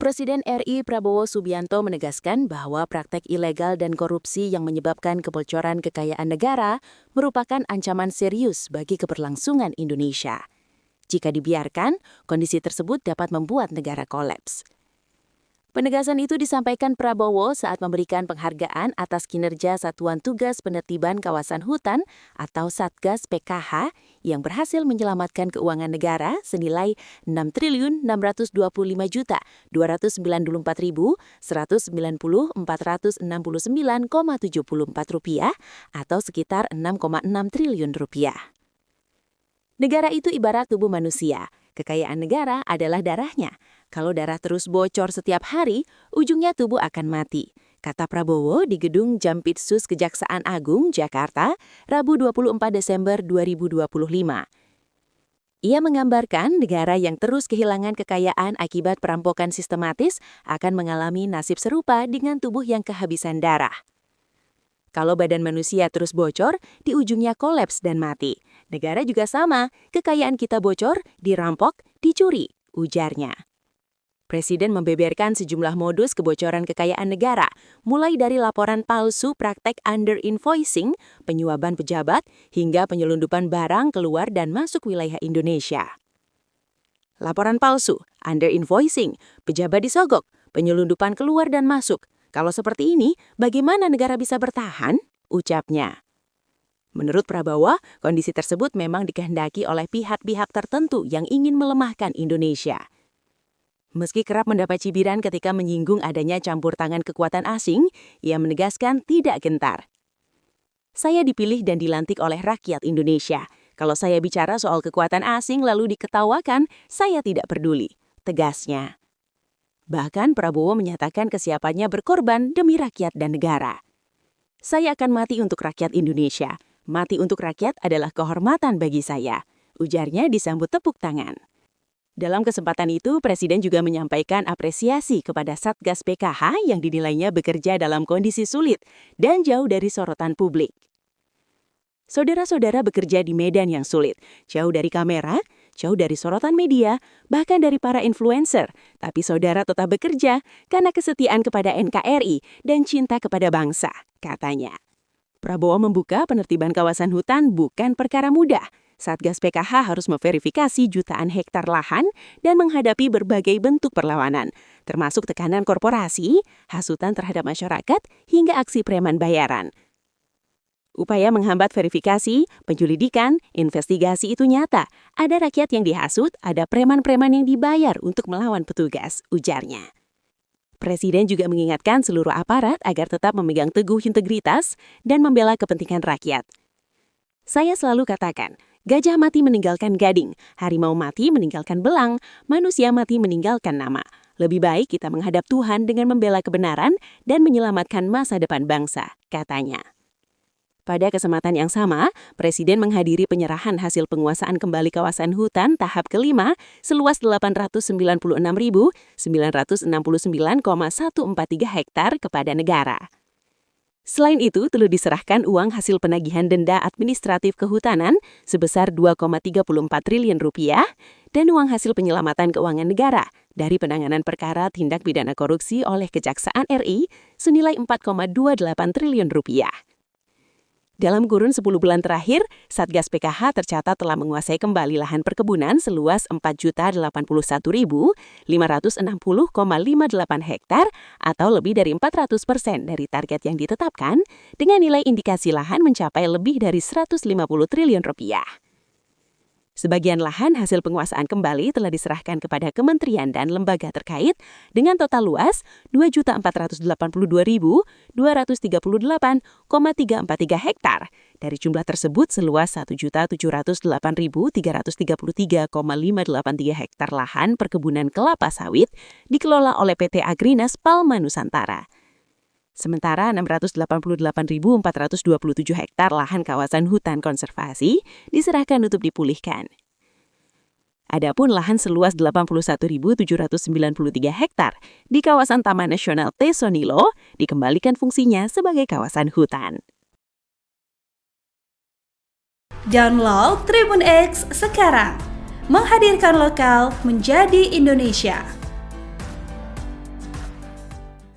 Presiden RI Prabowo Subianto menegaskan bahwa praktek ilegal dan korupsi yang menyebabkan kebocoran kekayaan negara merupakan ancaman serius bagi keberlangsungan Indonesia. Jika dibiarkan, kondisi tersebut dapat membuat negara kolaps. Penegasan itu disampaikan Prabowo saat memberikan penghargaan atas kinerja Satuan Tugas Penertiban Kawasan Hutan atau Satgas PKH yang berhasil menyelamatkan keuangan negara senilai Rp6.624.190.469,74 atau sekitar Rp6,6 triliun. Negara itu ibarat tubuh manusia. Kekayaan negara adalah darahnya. Kalau darah terus bocor setiap hari, ujungnya tubuh akan mati, kata Prabowo di Gedung Jampitsus Kejaksaan Agung, Jakarta, Rabu 24 Desember 2025. Ia menggambarkan negara yang terus kehilangan kekayaan akibat perampokan sistematis akan mengalami nasib serupa dengan tubuh yang kehabisan darah. Kalau badan manusia terus bocor, di ujungnya kolaps dan mati. Negara juga sama, kekayaan kita bocor, dirampok, dicuri, ujarnya. Presiden membeberkan sejumlah modus kebocoran kekayaan negara, mulai dari laporan palsu praktek under-invoicing, penyuapan pejabat, hingga penyelundupan barang keluar dan masuk wilayah Indonesia. Laporan palsu, under-invoicing, pejabat disogok, penyelundupan keluar dan masuk. Kalau seperti ini, bagaimana negara bisa bertahan? Ucapnya. Menurut Prabowo, kondisi tersebut memang dikehendaki oleh pihak-pihak tertentu yang ingin melemahkan Indonesia. Meski kerap mendapat cibiran ketika menyinggung adanya campur tangan kekuatan asing, ia menegaskan tidak gentar. Saya dipilih dan dilantik oleh rakyat Indonesia. Kalau saya bicara soal kekuatan asing lalu diketawakan, saya tidak peduli, tegasnya. Bahkan Prabowo menyatakan kesiapannya berkorban demi rakyat dan negara. Saya akan mati untuk rakyat Indonesia. Mati untuk rakyat adalah kehormatan bagi saya, ujarnya disambut tepuk tangan. Dalam kesempatan itu, Presiden juga menyampaikan apresiasi kepada Satgas PKH yang dinilainya bekerja dalam kondisi sulit dan jauh dari sorotan publik. Saudara-saudara bekerja di medan yang sulit, jauh dari kamera, jauh dari sorotan media, bahkan dari para influencer. Tapi saudara tetap bekerja karena kesetiaan kepada NKRI dan cinta kepada bangsa, katanya. Prabowo membuka penertiban kawasan hutan bukan perkara mudah. Satgas PKH harus memverifikasi jutaan hektar lahan dan menghadapi berbagai bentuk perlawanan, termasuk tekanan korporasi, hasutan terhadap masyarakat, hingga aksi preman bayaran. Upaya menghambat verifikasi, penyelidikan, investigasi itu nyata. Ada rakyat yang dihasut, ada preman-preman yang dibayar untuk melawan petugas, ujarnya. Presiden juga mengingatkan seluruh aparat agar tetap memegang teguh integritas dan membela kepentingan rakyat. Saya selalu katakan, gajah mati meninggalkan gading, harimau mati meninggalkan belang, manusia mati meninggalkan nama. Lebih baik kita menghadap Tuhan dengan membela kebenaran dan menyelamatkan masa depan bangsa, katanya. Pada kesempatan yang sama, Presiden menghadiri penyerahan hasil penguasaan kembali kawasan hutan tahap kelima seluas 896.969,143 hektar kepada negara. Selain itu, telah diserahkan uang hasil penagihan denda administratif kehutanan sebesar Rp2,34 triliun dan uang hasil penyelamatan keuangan negara dari penanganan perkara tindak pidana korupsi oleh Kejaksaan RI senilai Rp4,28 triliun. Dalam kurun 10 bulan terakhir, Satgas PKH tercatat telah menguasai kembali lahan perkebunan seluas 4.081.560,58 hektar atau lebih dari 400% dari target yang ditetapkan dengan nilai indikasi lahan mencapai lebih dari Rp150 triliun. Sebagian lahan hasil penguasaan kembali telah diserahkan kepada kementerian dan lembaga terkait dengan total luas 2.482.238,343 hektar. Dari jumlah tersebut, seluas 1.708.333,583 hektar lahan perkebunan kelapa sawit dikelola oleh PT Agrinas Palma Nusantara. Sementara 688.427 hektar lahan kawasan hutan konservasi diserahkan untuk dipulihkan. Adapun lahan seluas 81.793 hektar di kawasan Taman Nasional Tesonilo dikembalikan fungsinya sebagai kawasan hutan. Download Tribun X sekarang, menghadirkan lokal menjadi Indonesia.